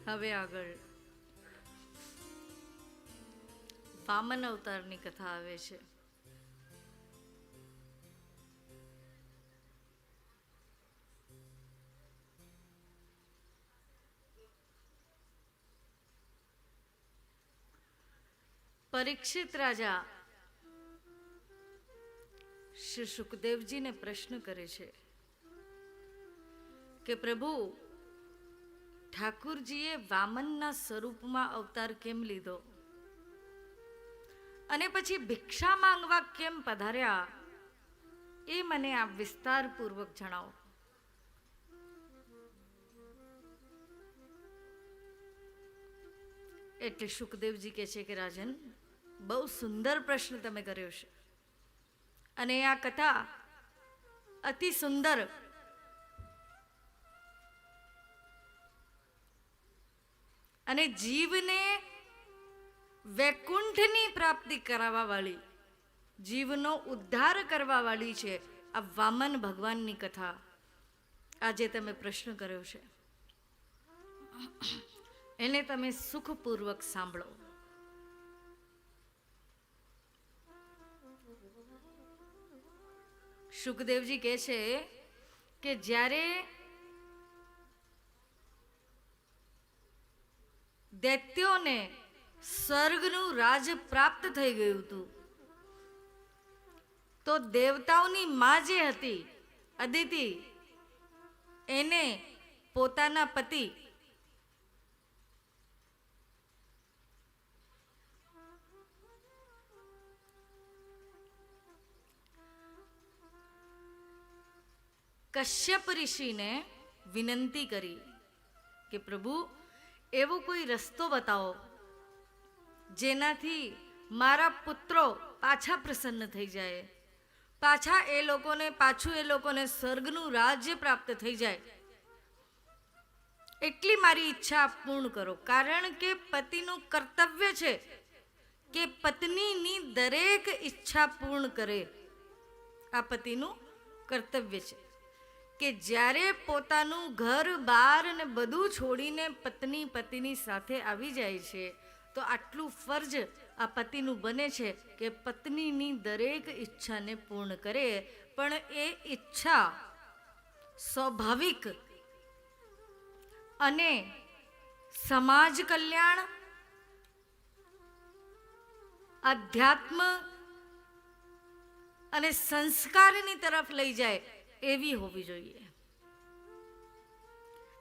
હવે આગળ વામન અવતારની કથા આવે છે. પરીક્ષિત રાજા શ્રી સુખદેવજીને પ્રશ્ન કરે છે કે પ્રભુ, ઠાકુરજીએ વામનના સ્વરૂપમાં અવતાર કેમ લીધો અને પછી ભિક્ષા માંગવા કેમ પધાર્યા, એ મને આપ વિસ્તારપૂર્વક જણાવો. એટલે સુખદેવજી કહે છે કે રાજન, બહુ સુંદર પ્રશ્ન તમે કર્યો છે અને આ કથા અતિ સુંદર અને જીવને વૈકુંઠની પ્રાપ્તિ કરાવવા વાળી, જીવનો ઉદ્ધાર કરવા વાળી છે આ વામન ભગવાનની કથા. આજે તમે પ્રશ્ન કર્યો છે એને તમે સુખપૂર્વક સાંભળો. સુખદેવજી કહે છે કે જ્યારે દૈત્યોને સ્વર્ગનું રાજ પ્રાપ્ત થઈ ગયું હતું, તો દેવતાઓની માં જે હતી અદિતિ, એને પોતાના પતિ કશ્યપ ઋષિને વિનંતી કરી કે પ્રભુ, એવો કોઈ રસ્તો બતાવો જેનાથી મારા પુત્રો પાછા પ્રસન્ન થઈ જાય, પાછું એ લોકોને સ્વર્ગનું રાજ્ય પ્રાપ્ત થઈ જાય. એટલી મારી ઈચ્છા પૂર્ણ કરો. કારણ કે પતિનું કર્તવ્ય છે કે પત્નીની દરેક ઈચ્છા પૂર્ણ કરે. આ પતિનું કર્તવ્ય છે કે જ્યારે પોતાનું ઘર બાર ને બધું છોડીને પતિની સાથે આવી જાય છે, તો આટલું ફરજ આ પતિનું બને છે કે પત્નીની દરેક ઈચ્છાને પૂર્ણ કરે. પણ એ ઈચ્છા સ્વાભાવિક અને સમાજ કલ્યાણ, અધ્યાત્મ અને સંસ્કારની તરફ લઈ જાય એવી હોવી જોઈએ.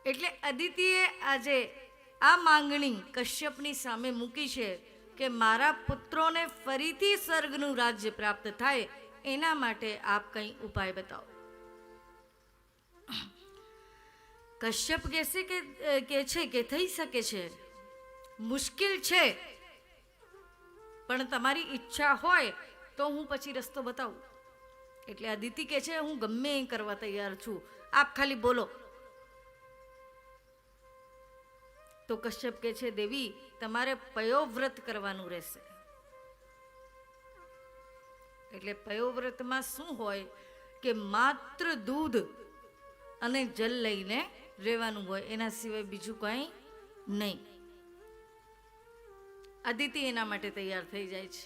એટલે અદિતિએ આજે આ માંગણી કશ્યપની સામે મૂકી છે કે મારા પુત્રોને ફરીથી સ્વર્ગનું રાજ્ય પ્રાપ્ત થાય, એના માટે આપ કંઈ ઉપાય બતાવો. કશ્યપ કહેશે કે થઈ શકે છે, મુશ્કેલ છે, પણ તમારી ઈચ્છા હોય તો હું પછી રસ્તો બતાવું. એટલે અદિતિ કહે છે, હું ગમે એ કરવા તૈયાર છું, આપ ખાલી બોલો. તો કશ્યપ કહે છે, દેવી, તમારે પયોવ્રત કરવાનું રહેશે. એટલે પયોવ્રતમાં શું હોય કે માત્ર દૂધ અને જલ લઈને રહેવાનું હોય, એના સિવાય બીજું કંઈ નહીં. અદિતિ એના માટે તૈયાર થઈ જાય છે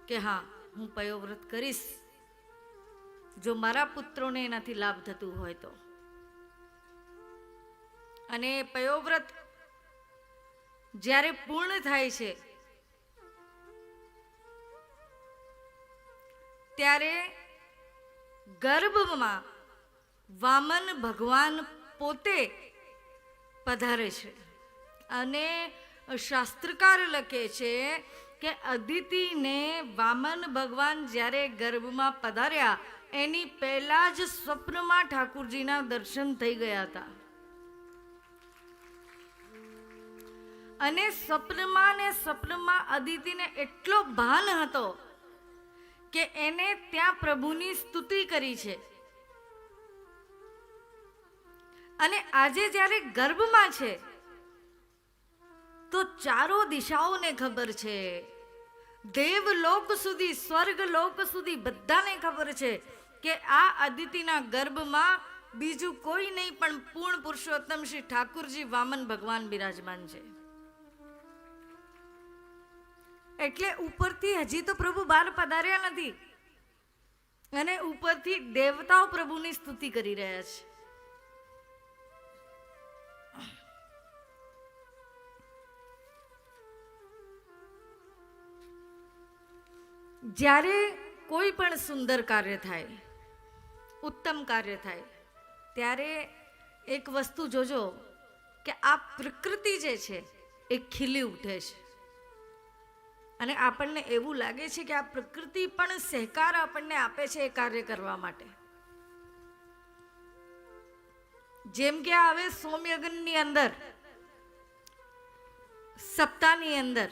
કે હા, હું પયોવ્રત કરીશ, જો મારા પુત્રોને એનાથી લાભ થતું હોય તો. અને પયોવ્રત જ્યારે પૂર્ણ થાય છે ત્યારે ગર્ભમાં વામન ભગવાન પોતે પધારે છે. અને શાસ્ત્રકાર લખે છે કે અદિતિને વામન ભગવાન જ્યારે ગર્ભમાં પધાર્યા એની પહેલા જ સ્વપ્નમાં ઠાકુરજીના દર્શન થઈ ગયા હતા. અને સ્વપ્નમાં અદિતિને એટલો ભાન હતો કે એને ત્યાં પ્રભુની સ્તુતિ કરી છે. અને આજે જ્યારે ગર્ભમાં છે તો ચારો દિશાઓને ખબર છે, દેવલોક સુધી, સ્વર્ગલોક સુધી બધાને ખબર છે કે આ અદિતિના ગર્ભમાં બીજું કોઈ નહીં પણ પૂર્ણ પુરુષોત્તમ શ્રી ઠાકુરજી વામન ભગવાન બિરાજમાન છે. એટલે ઉપરથી હજી તો પ્રભુ બહાર પધાર્યા નથી અને ઉપરથી દેવતાઓ પ્રભુની સ્તુતિ કરી રહ્યા છે. જ્યારે કોઈ પણ સુંદર કાર્ય થાય, ઉત્તમ કાર્ય થાય, ત્યારે એક વસ્તુ જોજો કે આ પ્રકૃતિ જે છે એ ખીલી ઉઠે છે અને આપણને એવું લાગે છે કે આ પ્રકૃતિ પણ સહકાર આપણને આપે છે એ કાર્ય કરવા માટે. જેમ કે હવે સોમયજ્ઞની અંદર, સપ્તાહની અંદર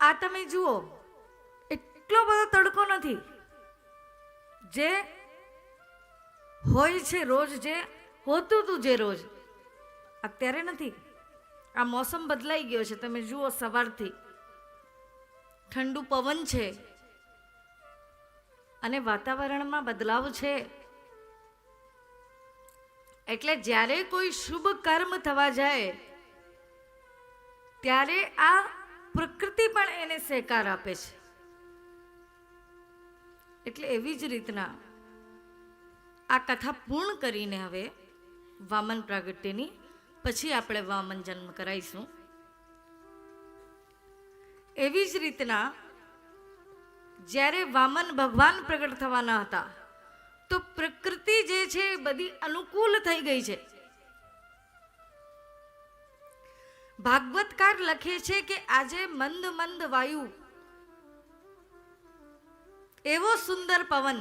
આ તમે જુઓ, એટલો બધો તડકો નથી જે હોય છે રોજ, જે હોતું હતું જે રોજ, અત્યારે નથી. આ મોસમ બદલાઈ ગયો છે. તમે જુઓ, સવારથી ઠંડુ પવન છે અને વાતાવરણમાં બદલાવ છે. એટલે જ્યારે કોઈ શુભ કર્મ થવા જાય ત્યારે આ પ્રકૃતિ પણ એને સહકાર આપે છે. એટલે એવી જ રીતના આ કથા પૂર્ણ કરીને હવે વામન પ્રાગટ્યની પછી આપણે વામન જન્મ કરાઈશું. એવી જ રીતના જ્યારે વામન ભગવાન પ્રગટ થવાના હતા તો પ્રકૃતિ જે છે એ બધી અનુકૂળ થઈ ગઈ છે. ભાગવતકાર લખે છે કે આજે મંદ મંદ વાયુ, એવો સુંદર પવન,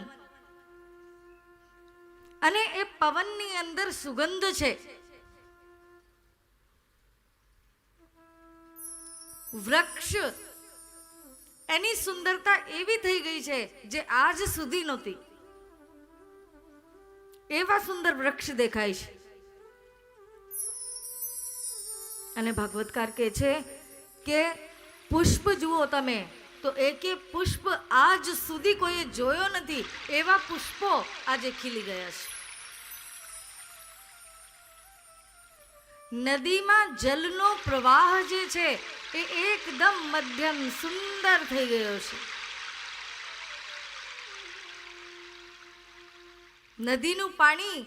અને એ પવનની અંદર સુગંધ છે. વૃક્ષ, એની સુંદરતા એવી થઈ ગઈ છે જે આજ સુધી નહોતી. એવા સુંદર વૃક્ષ દેખાય છે. અને ભાગવતકાર કહે છે કે પુષ્પ જુઓ તમે તો એકે પુષ્પ આજ સુધી કોઈએ જોયો નથી, એવા પુષ્પો આજે ખીલી ગયા છે. નદીમાં જલનો પ્રવાહ જે છે એ એકદમ મધ્યમ સુંદર થઈ ગયો છે. નદીનું પાણી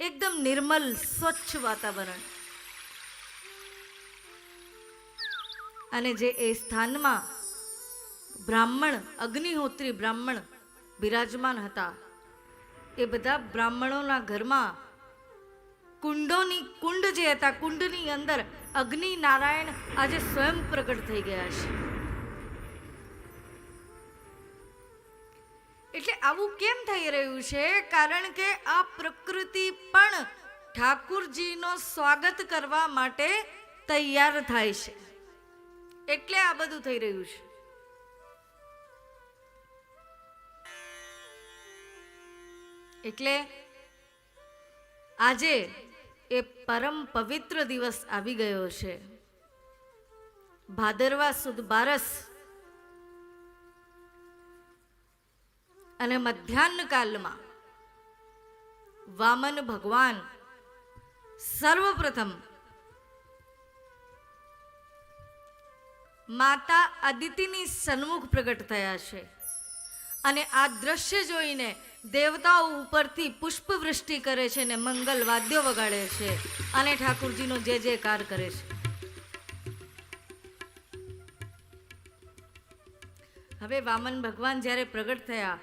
એકદમ નિર્મલ સ્વચ્છ વાતાવરણ. અને જે એ સ્થાનમાં બ્રાહ્મણ, અગ્નિહોત્રી બ્રાહ્મણ બિરાજમાન હતા, એ બધા બ્રાહ્મણોના ઘરમાં કુંડ જે હતા, કુંડની અંદર અગ્નિ નારાયણ આજે સ્વયં પ્રગટ થઈ ગયા છે. એટલે આવું કેમ થઈ રહ્યું છે? કારણ કે આ પ્રકૃતિ પણ ઠાકુરજીનો સ્વાગત કરવા માટે તૈયાર થાય છે. એટલે આ બધું થઈ રહ્યું છે. એટલે આજે એ પરમ પવિત્ર દિવસ આવી ગયો છે. ભાદરવા સુદ બારસ અને મધ્યાહ્ન કાલમાં વામન ભગવાન સર્વપ્રથમ માતા અદિતિની સન્મુખ પ્રગટ થયા છે. અને આ દ્રશ્ય જોઈને દેવતાઓ ઉપરથી પુષ્પ વૃષ્ટિ કરે છે ને મંગલ વાદ્યો વગાડે છે અને ઠાકુરજીનો જય જયકાર કરે છે. હવે વામન ભગવાન જ્યારે પ્રગટ થયા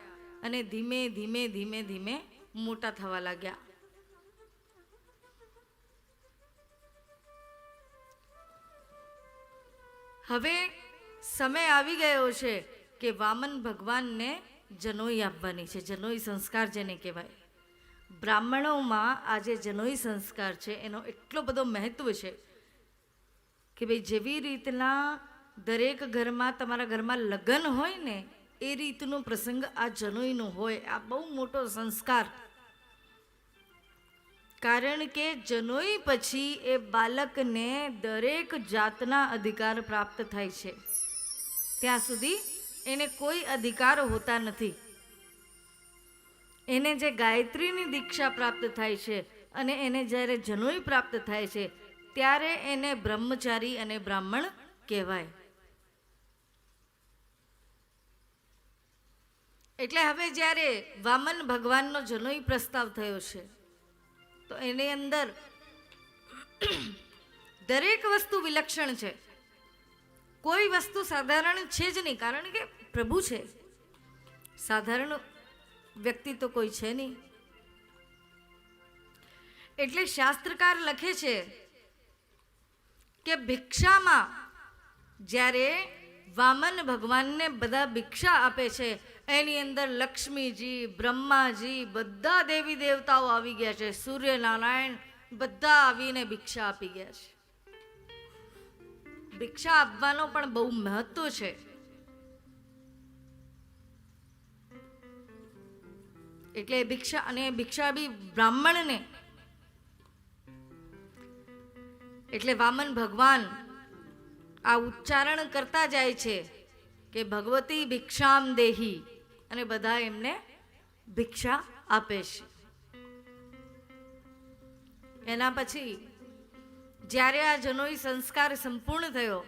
અને ધીમે ધીમે ધીમે ધીમે મોટા થવા લાગ્યા. હવે સમય આવી ગયો છે કે વામન ભગવાનને જનોઈ આપવાની છે. જનોઈ સંસ્કાર જેને કહેવાય. બ્રાહ્મણોમાં આજે જનોઈ સંસ્કાર છે એનો એટલો બધો મહત્વ છે કે ભાઈ જેવી રીતના દરેક ઘરમાં, તમારા ઘરમાં લગ્ન હોય ને એ રીતનો પ્રસંગ આ જનોઈનો હોય. આ બહુ મોટો સંસ્કાર. કારણ કે જનોઈ પછી એ બાળકને દરેક જાતના અધિકાર પ્રાપ્ત થાય છે. ત્યાં સુધી એને કોઈ અધિકાર હોતા નથી. એને જે ગાયત્રીની દીક્ષા પ્રાપ્ત થાય છે અને એને જ્યારે જનોઈ પ્રાપ્ત થાય છે ત્યારે એને બ્રહ્મચારી અને બ્રાહ્મણ કહેવાય. એટલે હવે જ્યારે વામન ભગવાનનો જનોઈ પ્રસ્તાવ થયો છે તો એની અંદર દરેક વસ્તુ વિલક્ષણ છે. કોઈ વસ્તુ સાધારણ છે જ નહીં, કારણ કે પ્રભુ છે, સાધારણ વ્યક્તિ તો કોઈ છે નહીં. એટલે શાસ્ત્રકાર લખે છે કે ભિક્ષામાં જ્યારે વામન ભગવાનને બધા ભિક્ષા આપે છે એની અંદર લક્ષ્મીજી, બ્રહ્માજી, બધા દેવી દેવતાઓ આવી ગયા છે, સૂર્યનારાયણ બધા આવીને ભિક્ષા આપી ગયા છે. ભિક્ષા આપવાનો પણ બહુ મહત્વ છે. એટલે ભિક્ષા, અને ભિક્ષા બી બ્રાહ્મણને. એટલે વામન ભગવાન આ ઉચ્ચારણ કરતા જાય છે કે ભગવતી ભિક્ષામ દેહી, અને બધા એમને ભિક્ષા આપે છે. એના પછી જ્યારે આ જનોઈ સંસ્કાર સંપૂર્ણ થયો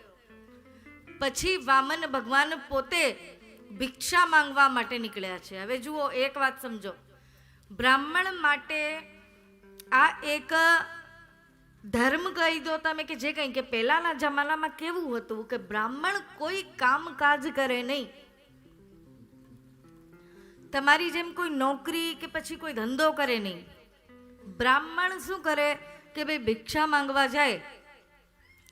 પછી વામન ભગવાન પોતે ભિક્ષા માંગવા માટે નીકળ્યા છે. હવે જુઓ, એક વાત સમજો, બ્રાહ્મણ માટે આ એક ધર્મ કહી દો તમે કે જે કંઈ, કે પહેલાના જમાનામાં કેવું હતું કે બ્રાહ્મણ કોઈ કામકાજ કરે નહીં. તમારી જેમ કોઈ નોકરી કે પછી કોઈ ધંધો કરે નહીં. બ્રાહ્મણ શું કરે કે ભાઈ ભિક્ષા માંગવા જાય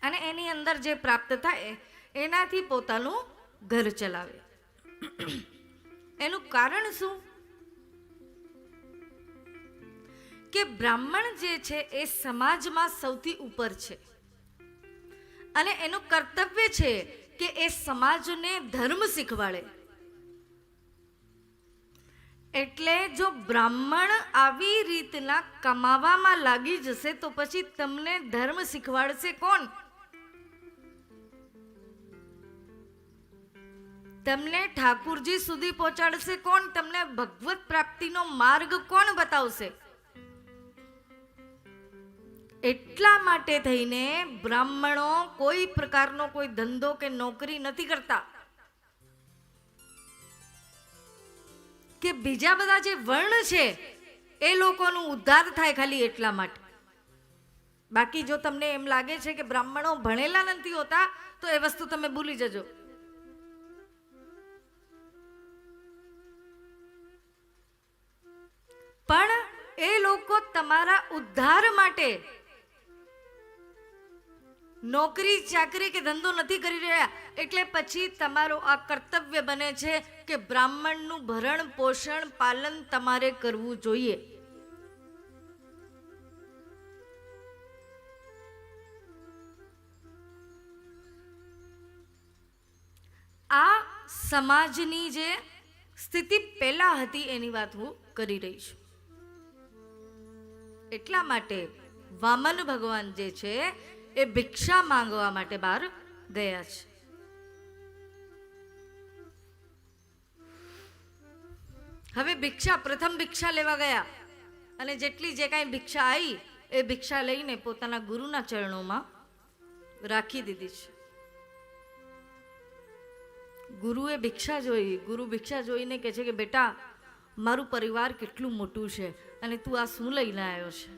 અને એની અંદર જે પ્રાપ્ત થાય એનાથી પોતાનું ઘર ચલાવે. એનું કારણ શું? કે બ્રાહ્મણ જે છે એ સમાજમાં સૌથી ઉપર છે અને એનું કર્તવ્ય છે કે એ સમાજને ધર્મ શીખવાડે. એટલે જો બ્રાહ્મણ આવી રીતના કમાવામાં લાગી જશે તો પછી તમને ધર્મ શીખવાડશે કોણ? તમને ઠાકુરજી સુધી પહોંચાડશે કોણ? તમને ભગવત પ્રાપ્તિનો માર્ગ કોણ બતાવશે? એટલા માટે થઈને બ્રાહ્મણો કોઈ પ્રકારનો કોઈ ધંધો કે નોકરી નથી કરતા, કે બીજા બધા જે વર્ણ છે એ લોકોનું ઉદ્ધાર થાય ખાલી એટલા માટે. બાકી જો તમને એમ લાગે છે કે બ્રાહ્મણો ભણેલા નથી હોતા તો એ વસ્તુ તમે ભૂલી જજો. પણ એ લોકો તમારા ઉદ્ધાર માટે નોકરી ચાકરી કે ધંધો નથી કરી રહ્યા. એટલે પછી તમારો આ કર્તવ્ય બને છે કે બ્રાહ્મણનું ભરણ પોષણ પાલન તમારે કરવું જોઈએ. આ સમાજની જે સ્થિતિ પહેલા હતી એની વાત હું કરી રહી છું. એટલા માટે વામન ભગવાન જે છે એ ભિક્ષા માંગવા માટે બહાર ગયા છે. હવે ભિક્ષા, પ્રથમ ભિક્ષા લેવા ગયા અને જેટલી જે કાંઈ ભિક્ષા આવી એ ભિક્ષા લઈને પોતાના ગુરુના ચરણોમાં રાખી દીધી છે. ગુરુએ ભિક્ષા જોઈ. ગુરુ ભિક્ષા જોઈને કહે છે કે બેટા, મારું પરિવાર કેટલું મોટું છે અને તું આ શું લઈને આવ્યો છે?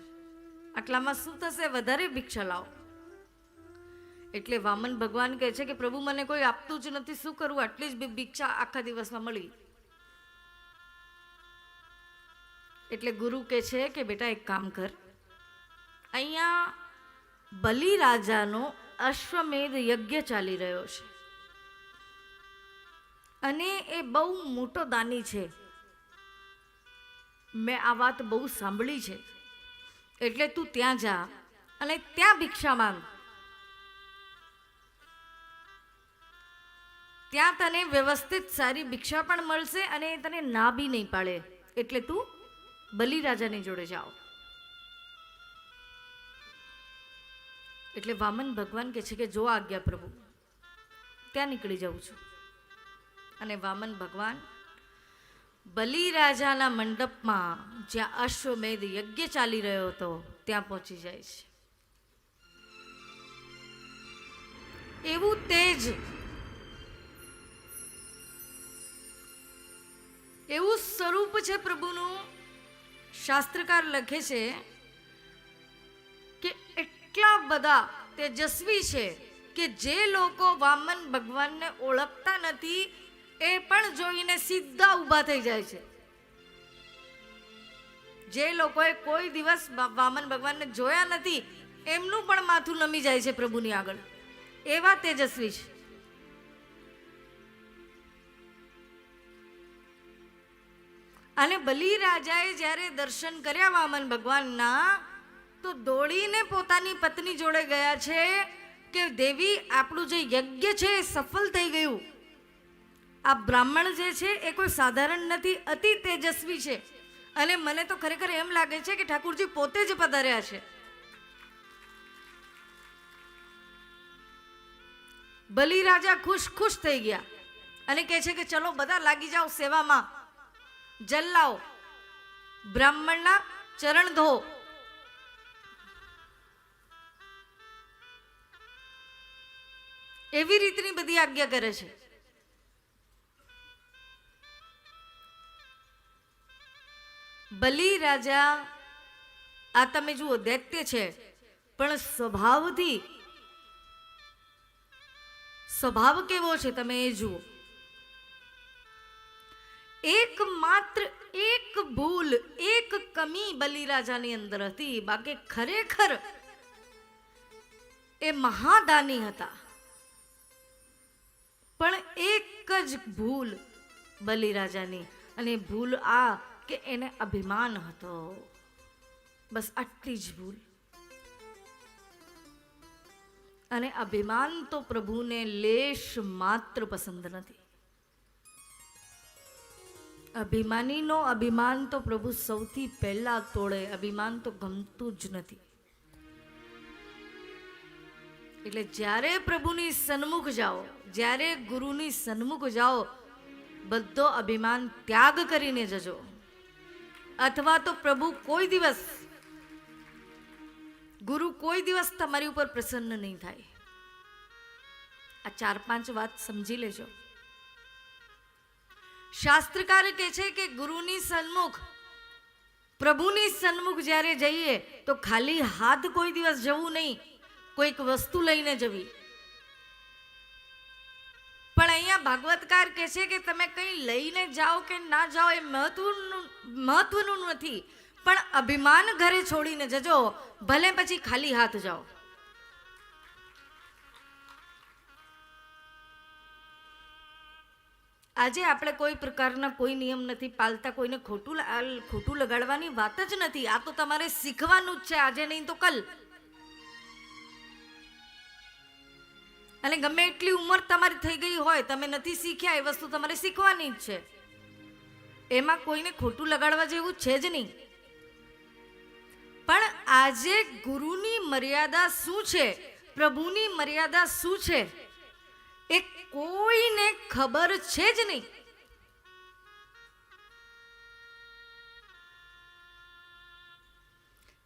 આટલામાં શું થશે? વધારે ભિક્ષા લાવો. એટલે વામન ભગવાન કહે છે કે પ્રભુ, મને કોઈ આપતું જ નથી, શું કરું? આટલી જ ભિક્ષા આખા દિવસમાં મળી. એટલે ગુરુ કહે છે કે બેટા એક કામ કર, અહીંયા બલિ રાજાનો અશ્વમેધ યજ્ઞ ચાલી રહ્યો છે અને એ બહુ મોટો દાની છે. મેં આ વાત બહુ સાંભળી છે. એટલે તું ત્યાં જા અને ત્યાં ભિક્ષા માંગ. ત્યાં તને વ્યવસ્થિત સારી ભિક્ષા પણ મળશે અને તને ના બી નહીં પાડે. એટલે તું બલિરાજાની જોડે જાઓ. એટલે વામન ભગવાન કહે છે કે જો આજ્ઞા પ્રભુ, ત્યાં નીકળી જાઉં છું. અને વામન ભગવાન બલિરાજાના મંડપમાં જ્યાં અશ્વમેધ યજ્ઞ ચાલી રહ્યો હતો ત્યાં પહોંચી જાય છે. એવું તેજ, એવું સ્વરૂપ છે પ્રભુનું. શાસ્ત્રકાર લખે છે કે એટલા બધા તેજસ્વી છે કે જે લોકો વામન ભગવાનને ઓળખતા નથી એ પણ જોઈને સીધા ઊભા થઈ જાય છે. જે લોકોએ કોઈ દિવસ વામન ભગવાનને જોયા નથી એમનું પણ માથું નમી જાય છે પ્રભુની આગળ. એવા તેજસ્વી છે. અને બલિરાજાએ જ્યારે દર્શન કર્યા વામન ભગવાનના તો દોડીને પોતાની પત્ની જોડે ગયા છે કે દેવી, આપણું જે યજ્ઞ છે એ સફળ થઈ ગયું. આ બ્રાહ્મણ જે છે એ કોઈ સાધારણ નથી, અતિ તેજસ્વી છે. અને મને તો ખરેખર એમ લાગે છે કે ઠાકુરજી પોતે જ પધાર્યા છે. બલિરાજા ખુશ થઈ ગયા અને કહે છે કે ચલો બધા લાગી જાઓ સેવામાં, જલ લાવો, બ્રાહ્મણના ચરણ ધો. એવી રીતની બધી આજ્ઞા કરે છે. બલિરાજા આ તમે જુઓ દૈત્ય છે પણ સ્વભાવ કેવો છે તમે એ જુઓ. એકમાત્ર એક ભૂલ, એક કમી બલિરાજાની અંદર હતી. બાકી ખરેખર એ મહાદાની હતા. પણ એક જ ભૂલ બલિરાજાની, અને ભૂલ આ કે એને અભિમાન હતો. બસ આટલી જ ભૂલ. અને અભિમાન તો પ્રભુને લેશ માત્ર પસંદ નથી. અભિમાનીનો અભિમાન તો પ્રભુ સૌથી પહેલા તોડે. અભિમાન તો ગમતું જ નથી. એટલે જ્યારે પ્રભુની સન્મુખ જાઓ, જ્યારે ગુરુની સન્મુખ જાઓ, બધો અભિમાન ત્યાગ કરીને જજો. અથવા તો પ્રભુ કોઈ દિવસ, ગુરુ કોઈ દિવસ તમારી ઉપર પ્રસન્ન નહીં થાય. આ 4-5 વાત સમજી લેજો. શાસ્ત્રકાર કહે છે કે ગુરુની સન્મુખ, પ્રભુની સન્મુખ જ્યારે જઈએ તો ખાલી હાથ કોઈ દિવસ જવું નહીં, કોઈક વસ્તુ લઈને જવી. પણ અહીંયા ભાગવતકાર કહે છે કે તમે કંઈ લઈને જાઓ કે ના જાઓ એ મહત્વનું નથી, પણ અભિમાન ઘરે છોડીને જજો, ભલે પછી ખાલી હાથ જાઓ. આજે આપણે કોઈ પ્રકારના કોઈ નિયમ નથી પાલતા, કોઈને ખોટું લગાડવાની વાત જ નથી. આ તો તમારે શીખવાનું જ છે, આજે નહીં તો કલ. અને ગમે એટલી ઉંમર તમારી થઈ ગઈ હોય, તમે નથી શીખ્યા એ વસ્તુ તમારે શીખવાની જ છે. એમાં કોઈને ખોટું લગાડવા જેવું છે જ નહીં. પણ આજે ગુરુની મર્યાદા શું છે, પ્રભુની મર્યાદા શું છે, એ કોઈને ખબર છે જ નહીં.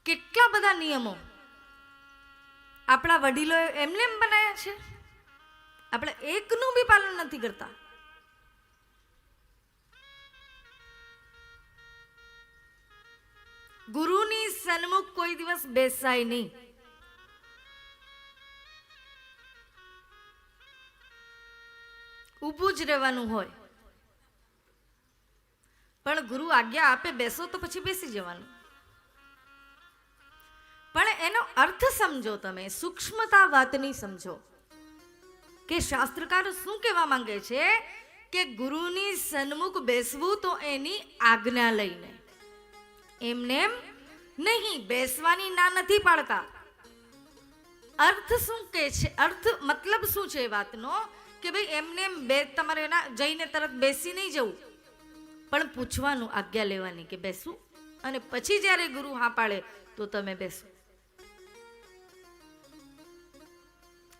કેટલા બધા નિયમો આપણા વડીલોએ એમને એમ બનાવ્યા છે, આપણે એકનું બી પાલન નથી કરતા. ગુરુની સન્મુખ કોઈ દિવસ બેસાય નહીં. ઊભું જ રહેવાનું હોય. પણ ગુરુ આજ્ઞા આપે બેસો તો પછી બેસી જવાનું. પણ એનો અર્થ સમજો, તમે સૂક્ષ્મતા વાતની સમજો કે શાસ્ત્રકાર શું કહેવા માંગે છે કે ગુરુની સન્મુખ બેસવું તો એની આજ્ઞા લઈને, એમને એમ નહીં. બેસવાની ના નથી પાડતા. અર્થ શું કે છે, અર્થ મતલબ શું છે વાતનો કે ભાઈ એમને તમારે જઈને તરત બેસી નહીં જવું, પણ પૂછવાનું, આજ્ઞા લેવાની કે બેસું, અને પછી જ્યારે ગુરુ હા પાડે તો તમે બેસો.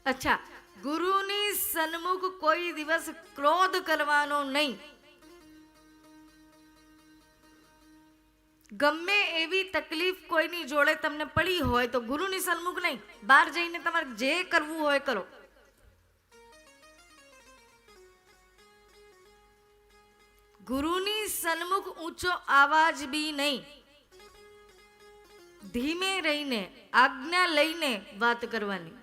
અચ્છા, ગુરુની સન્મુખ કોઈ દિવસ ક્રોધ કરવાનો નહીં. ગમે એવી તકલીફ કોઈની જોડે તમને પડી હોય તો ગુરુની સન્મુખ નહીં, બહાર જઈને તમારે જે કરવું હોય કરો. ગુરુની સન્મુખ ઊંચો આવાજ બી નહીં, ધીમે રહીને આજ્ઞા લઈને વાત કરવાની.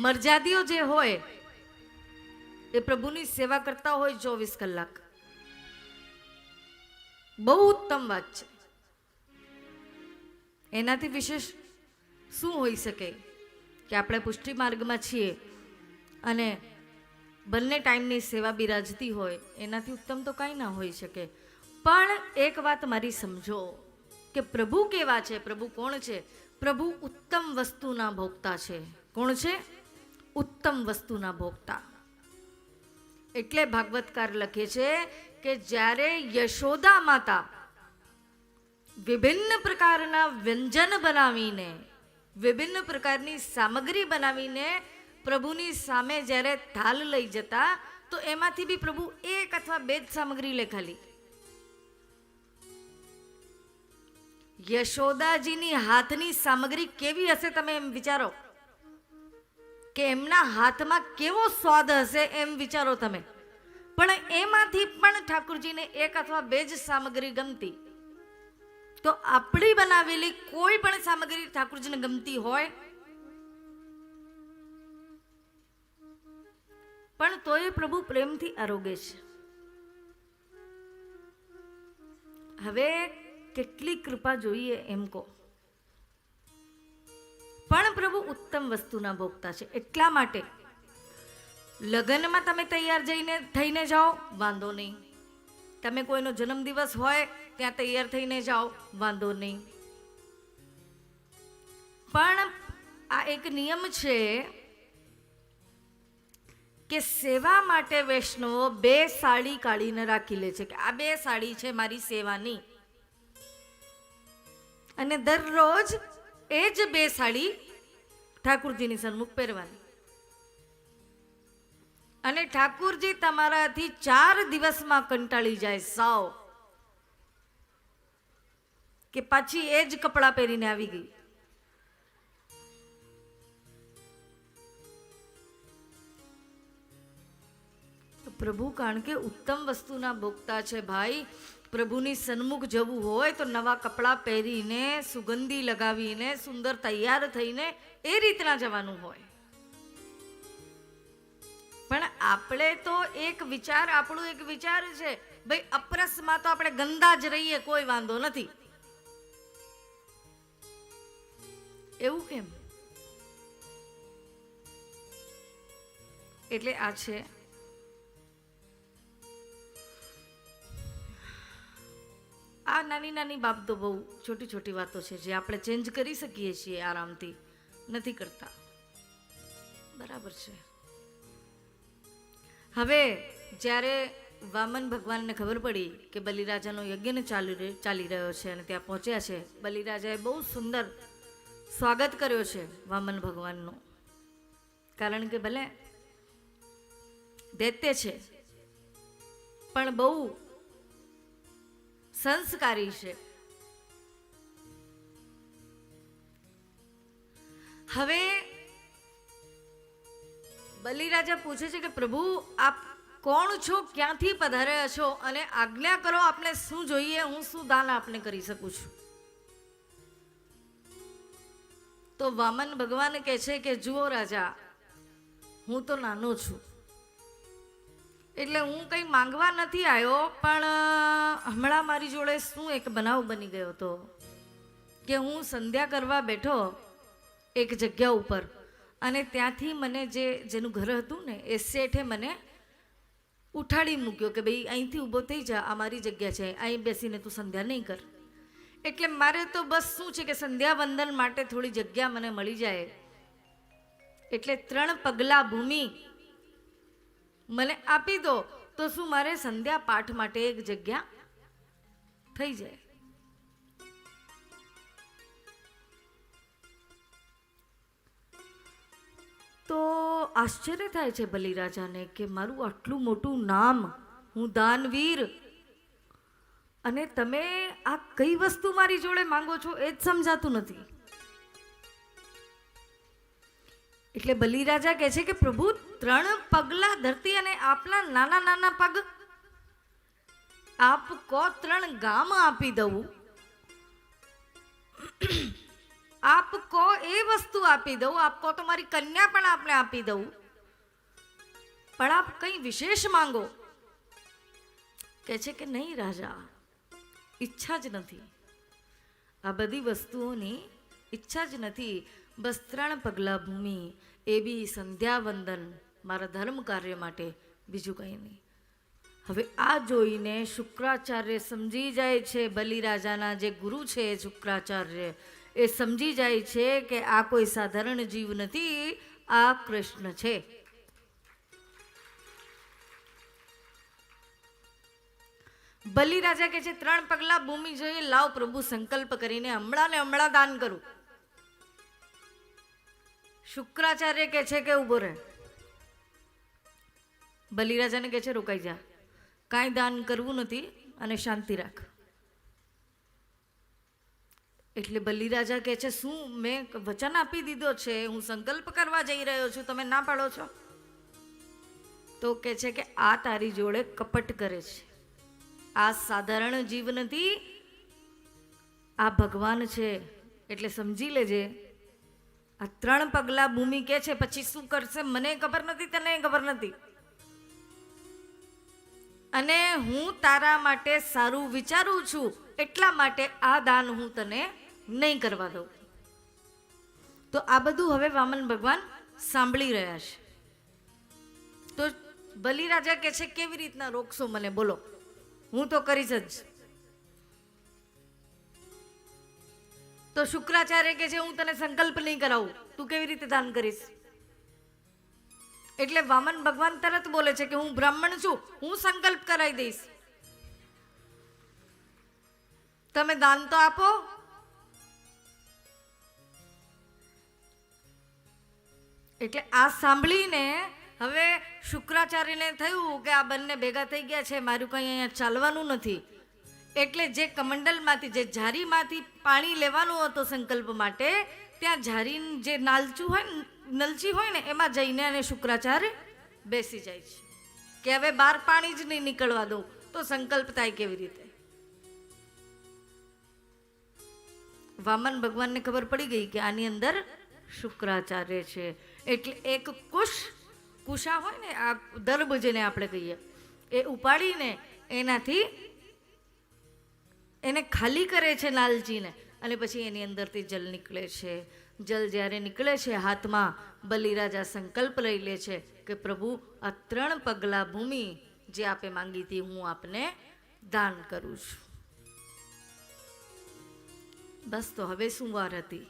મર્યાદીઓ જે હોય એ પ્રભુની સેવા કરતા હોય 24 કલાક. બહુ ઉત્તમ વાત છે. એનાથી વિશેષ શું હોઈ શકે કે આપણે પુષ્ટિ માર્ગમાં છીએ અને બંને ટાઈમની સેવા બિરાજતી હોય, એનાથી ઉત્તમ તો કાંઈ ના હોઈ શકે. પણ એક વાત મારી સમજો કે પ્રભુ કેવા છે, પ્રભુ કોણ છે? પ્રભુ ઉત્તમ વસ્તુના ભોગતા છે. કોણ છે? ઉત્તમ વસ્તુના ભોગતા. એટલે ભાગવતકાર લખે છે કે જ્યારે યશોદા માતા વિભિન્ન પ્રકારના વ્યંજન બનાવીને, વિભિન્ન પ્રકારની સામગ્રી બનાવીને પ્રભુની સામે જ્યારે થાલ લઈ જતા, તો એમાંથી બી પ્રભુ એક અથવા બે જ સામગ્રી લે ખાલી. યશોદાજીની હાથની સામગ્રી કેવી હશે તમે એમ વિચારો, કે એમના હાથમાં કેવો સ્વાદ હશે એમ વિચારો તમે. પણ એમાંથી પણ ઠાકુરજીને એક અથવા બે જ સામગ્રી ગમતી. તો આપણી બનાવેલી કોઈ પણ સામગ્રી ઠાકુરજીને ગમતી હોય, પણ તોય પ્રભુ પ્રેમથી આરોગે છે. હવે કેટલી કૃપા જોઈએ એમ કહો. પણ પ્રભુ ઉત્તમ વસ્તુના ભોગતા છે. એટલા માટે લગ્નમાં તમે તૈયાર થઈને જાઓ, વાંધો નહીં. તમે કોઈનો જન્મદિવસ હોય ત્યાં તૈયાર થઈને જાઓ, વાંધો નહીં. પણ આ એક નિયમ છે કે સેવા માટે વૈષ્ણવો 2 સાડી કાઢીને રાખી લે છે કે આ 2 સાડી છે મારી સેવાની, અને દરરોજ એ જ 2 સાડી ઠાકુરજીની સન્મુખ પહેરવાની. અને ઠાકુરજી તમારાથી 4 દિવસમાં કંટાળી જાય સાવ, કે પાછી એ જ કપડાં પહેરીને આવી ગઈ. પ્રભુ કારણ કે ઉત્તમ વસ્તુના ભોગતા છે ભાઈ. પ્રભુની સન્મુખ જવું હોય તો નવા કપડાં પહેરીને, સુગંધી લગાવીને, સુંદર તૈયાર થઈને એ રીતના જવાનું હોય. પણ આપણે તો આપણું એક વિચાર છે ભાઈ, અપરસમાં તો આપણે ગંદા જ રહીએ, કોઈ વાંધો નથી. એવું કેમ? એટલે આ છે આ નાની નાની બાબતો, બહુ છોટી છોટી વાતો છે જે આપણે ચેન્જ કરી શકીએ છીએ આરામથી, નથી કરતા. બરાબર છે. હવે જ્યારે વામન ભગવાનને ખબર પડી કે બલિરાજાનો યજ્ઞ ચાલી રહ્યો છે અને ત્યાં પહોંચ્યા છે, બલિરાજાએ બહુ સુંદર સ્વાગત કર્યો છે વામન ભગવાનનું. કારણ કે ભલે દૈત્ય છે પણ બહુ સંસ્કારી છે. હવે બલિરાજા પૂછે છે કે પ્રભુ આપ કોણ છો, ક્યાંથી પધાર્યા છો, અને આજ્ઞા કરો આપને શું જોઈએ, હું શું દાન આપને કરી શકું છું. તો વામન ભગવાન કહે છે કે જુઓ રાજા, હું તો નાનો છું, એટલે હું કંઈ માંગવા નથી આવ્યો, પણ હમણાં મારી જોડે શું એક બનાવ બની ગયો હતો કે હું સંધ્યા કરવા બેઠો એક જગ્યા ઉપર, અને ત્યાંથી મને જેનું ઘર હતું ને એ શેઠે મને ઉઠાડી મૂક્યો કે ભાઈ અહીંથી ઊભો થઈ જા, આ મારી જગ્યા છે, અહીં બેસીને તું સંધ્યા નહીં કર. એટલે મારે તો બસ શું છે કે સંધ્યા વંદન માટે થોડી જગ્યા મને મળી જાય, એટલે 3 પગલા ભૂમિ મને આપી દો તો શું મારે સંધ્યા પાઠ માટે એક જગ્યા થઈ જાય. તો આશ્ચર્ય થાય છે બલિરાજાને કે મારું આટલું મોટું નામ, હું દાનવીર, અને તમે આ કઈ વસ્તુ મારી જોડે માંગો છો એ જ સમજાતું નથી. એટલે બલિરાજા કહે છે કે પ્રભુ 3 પગલા ધરતી અને આપના નાના નાના પગ, આપ કો 3 ગામ આપી દઉં, આપ કો એ વસ્તુ આપી દઉં, આપ કો તો મારી કન્યા પણ આપને આપી દઉં, પણ આપ કંઈ વિશેષ માંગો. કહે છે કે નહીં રાજા, ઈચ્છા જ નથી, આ બધી વસ્તુઓની ઈચ્છા જ નથી, બસ 3 પગલા ભૂમિ, એ બી સંધ્યાવંદન, મારા ધર્મ કાર્ય માટે, બીજું કંઈ નહીં. હવે આ જોઈને શુક્રાચાર્ય સમજી જાય છે, બલિરાજાના જે ગુરુ છે શુક્રાચાર્ય, એ સમજી જાય છે કે આ કોઈ સાધારણ જીવ નથી, આ કૃષ્ણ છે. બલિરાજા કહે છે 3 પગલા ભૂમિ જોઈએ, લાવ પ્રભુ સંકલ્પ કરીને હમણાં ને હમણાં દાન કરું. શુક્રાચાર્ય કહે છે કે ઊભો રહે. બલિરાજાને કહે છે રોકાઈ જા, કાંઈ દાન કરવું નથી અને શાંતિ રાખ. એટલે બલિરાજા કહે છે શું મેં વચન આપી દીધો છે, હું સંકલ્પ કરવા જઈ રહ્યો છું, તમે ના પાડો છો? તો કહે છે કે આ તારી જોડે કપટ કરે છે, આ સાધારણ જીવ નથી, આ ભગવાન છે. એટલે સમજી લેજે, આ 3 પગલા ભૂમિ કે છે, પછી શું કરશે મને ખબર નથી, તને ખબર નથી, અને હું તારા માટે સારું વિચારું છું, એટલા માટે આ દાન હું તને નહીં કરવા દઉં. તો આ બધું હવે વામન ભગવાન સાંભળી રહ્યા છે. તો બલિરાજા કહે છે કેવી રીતના રોકશો મને, બોલો, હું તો કરીશ જ. તો શુક્રાચાર્ય કહે છે હું તને સંકલ્પ નહીં કરાવું, તું કેવી રીતે દાન કરીશ? એટલે વામન ભગવાન તરત બોલે છે કે હું બ્રાહ્મણ છું, હું સંકલ્પ કરાવી દઈશ, તમે દાન તો આપો. એટલે આ સાંભળીને હવે શુક્રાચાર્યને થયું કે આ બંને ભેગા થઈ ગયા છે, મારું કંઈ અહીંયા ચાલવાનું નથી. એટલે જે કમંડલમાંથી, જે ઝારીમાંથી પાણી લેવાનું હતું સંકલ્પ માટે, ત્યાં ઝારી જે નાલચું હોય ને, નલચી હોય ને, એમાં જઈને અને શુક્રાચાર્ય બેસી જાય છે કે હવે બહાર પાણી જ નહીં નીકળવા દઉં તો સંકલ્પ થાય કેવી રીતે. વામન ભગવાનને ખબર પડી ગઈ કે આની અંદર શુક્રાચાર્ય છે. એટલે એક કુશા હોય ને, આ દર્ભ જેને આપણે કહીએ, એ ઉપાડીને એનાથી એને ખાલી કરે છે નાલચીને, અને પછી એની અંદરથી જલ નીકળે છે. જલ જ્યારે નીકળે છે હાથમાં, બલિરાજા સંકલ્પ લઈ લે છે કે પ્રભુ આ 3 પગલા ભૂમિ જે આપે માંગી હતી હું આપને દાન કરું છું. બસ તો હવે શું વાર હતી.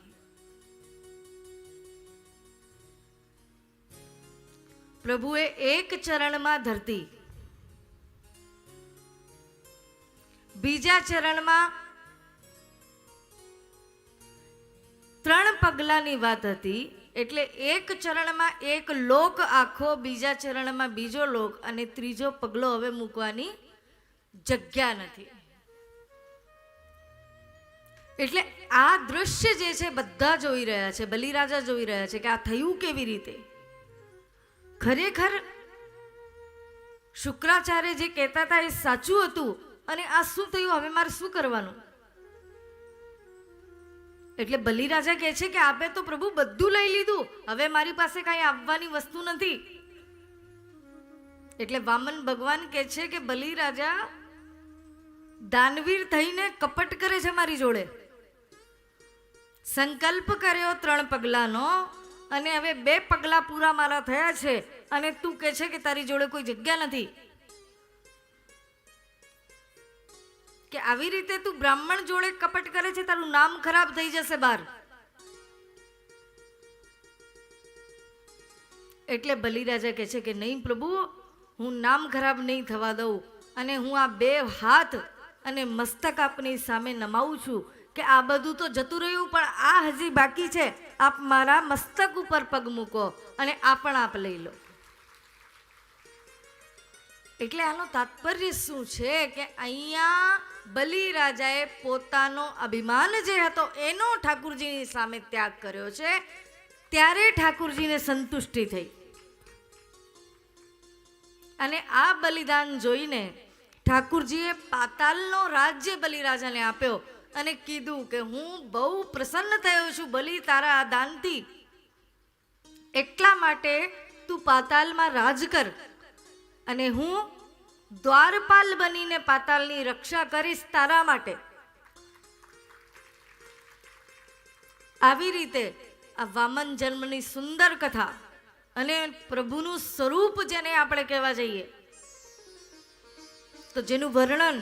પ્રભુએ એક ચરણમાં ધરતી, બીજા ચરણમાં 3 પગલાની વાત હતી. એટલે એક ચરણમાં એક લોક આખો, બીજા ચરણમાં બીજો લોક, અને ત્રીજો પગલો હવે મૂકવાની જગ્યા નથી. એટલે આ દૃશ્ય જે છે બધા જોઈ રહ્યા છે, બલિરાજા જોઈ રહ્યા છે કે આ થયું કેવી રીતે. ખરેખર શુક્રાચાર્ય જે કહેતા હતા એ સાચું હતું, અને આ શું થયું, હવે મારે શું કરવાનું? એટલે બલિરાજા કહે છે કે આપે તો પ્રભુ બધું લઈ લીધું, હવે મારી પાસે કાંઈ આવવાની વસ્તુ નથી. એટલે વામન ભગવાન કહે છે કે બલિરાજા દાનવીર થઈને કપટ કરે છે મારી જોડે. સંકલ્પ કર્યો 3 પગલાનો, અને હવે 2 પગલા પૂરા મારા થયા છે, અને તું કહે છે કે તારી જોડે કોઈ જગ્યા નથી. કે આવી રીતે તું બ્રાહ્મણ જોડે કપટ કરે છે, તારું નામ ખરાબ થઈ જશે બહાર. એટલે બલિરાજા કહે છે કે નહીં પ્રભુ, હું નામ ખરાબ નહીં થવા દઉં, અને હું આ 2 હાથ અને મસ્તક આપની સામે નમાવું છું કે આ બધું તો જતું રહ્યું, પણ આ હજી બાકી છે, આપ મારા મસ્તક ઉપર પગ મૂકો અને આ પણ આપ લઈ લો. એટલે આનો તાત્પર્ય શું છે કે અહીંયા બલિરાજાએ પોતાનો અભિમાન જે હતો એનો ઠાકુરજીની સામે ત્યાગ કર્યો છે. ત્યારે ઠાકુરજીને સંતુષ્ટિ થઈ અને આ બલિદાન જોઈને ઠાકુરજીએ પાતાલનો રાજ્ય બલિરાજાને આપ્યો અને કીધું કે હું બહુ પ્રસન્ન થયો છું બલિ તારા આ દાનથી, એટલા માટે તું પાતાલમાં રાજ કર અને હું દ્વારપાલ બનીને પાતાલની રક્ષા કરીશ તારા માટે. આવી રીતે આ વામન જન્મની સુંદર કથા અને પ્રભુનું સ્વરૂપ જેને આપણે કહેવા જઈએ તો જેનું વર્ણન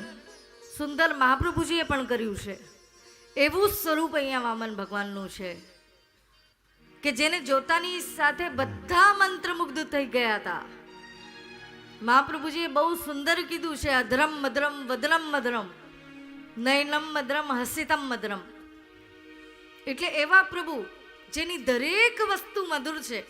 સુંદર મહાપ્રભુજીએ પણ કર્યું છે, એવું સ્વરૂપ અહીંયા વામન ભગવાનનું છે કે જેને જોતાની સાથે બધા મંત્રમુગ્ધ થઈ ગયા હતા. મહાપ્રભુજીએ બહુ સુંદર કીધું છે, અધરમ મધરમ વદનમ મધરમ નયનમ મધરમ હસિતમ મધરમ. એટલે એવા પ્રભુ જેની દરેક વસ્તુ મધુર છે.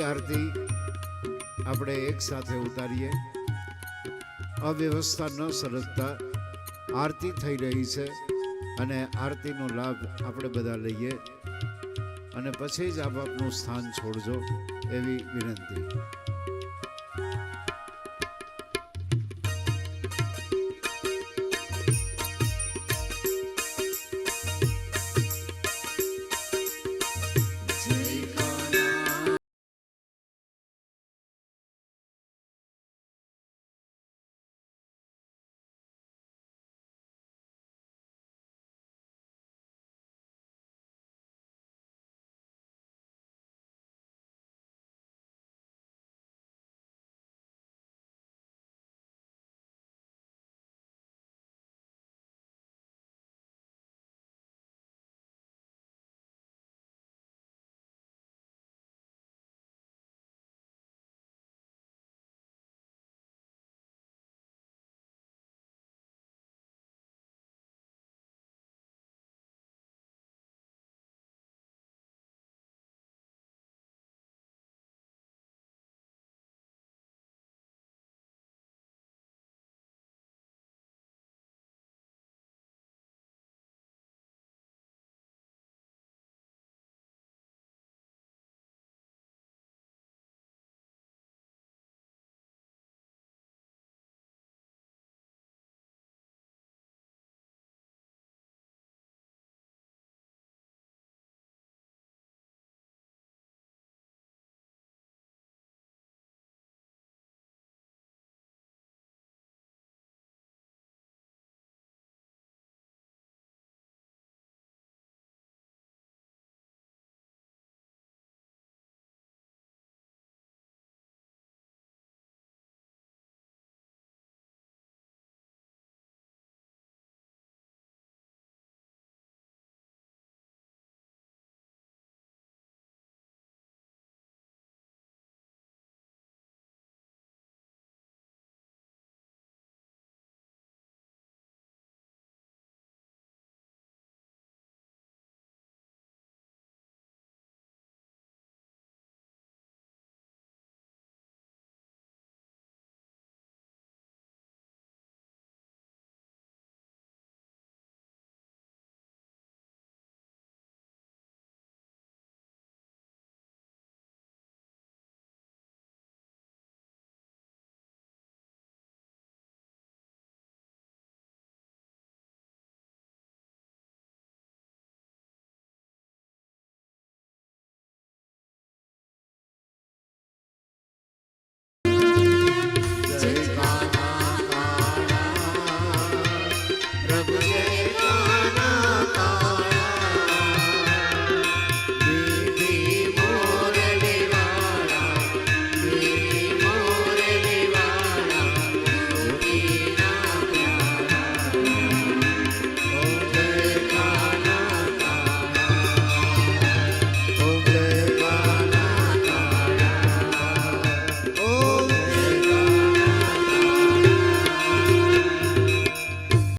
આરતી આપણે એક સાથે ઉતારીએ. અવ્યવસ્થા ન સરસતા આરતી થઈ રહી છે અને આરતીનો લાભ આપણે બધા લઈએ અને પછી જ આપ આપનું સ્થાન છોડજો એવી વિનંતી.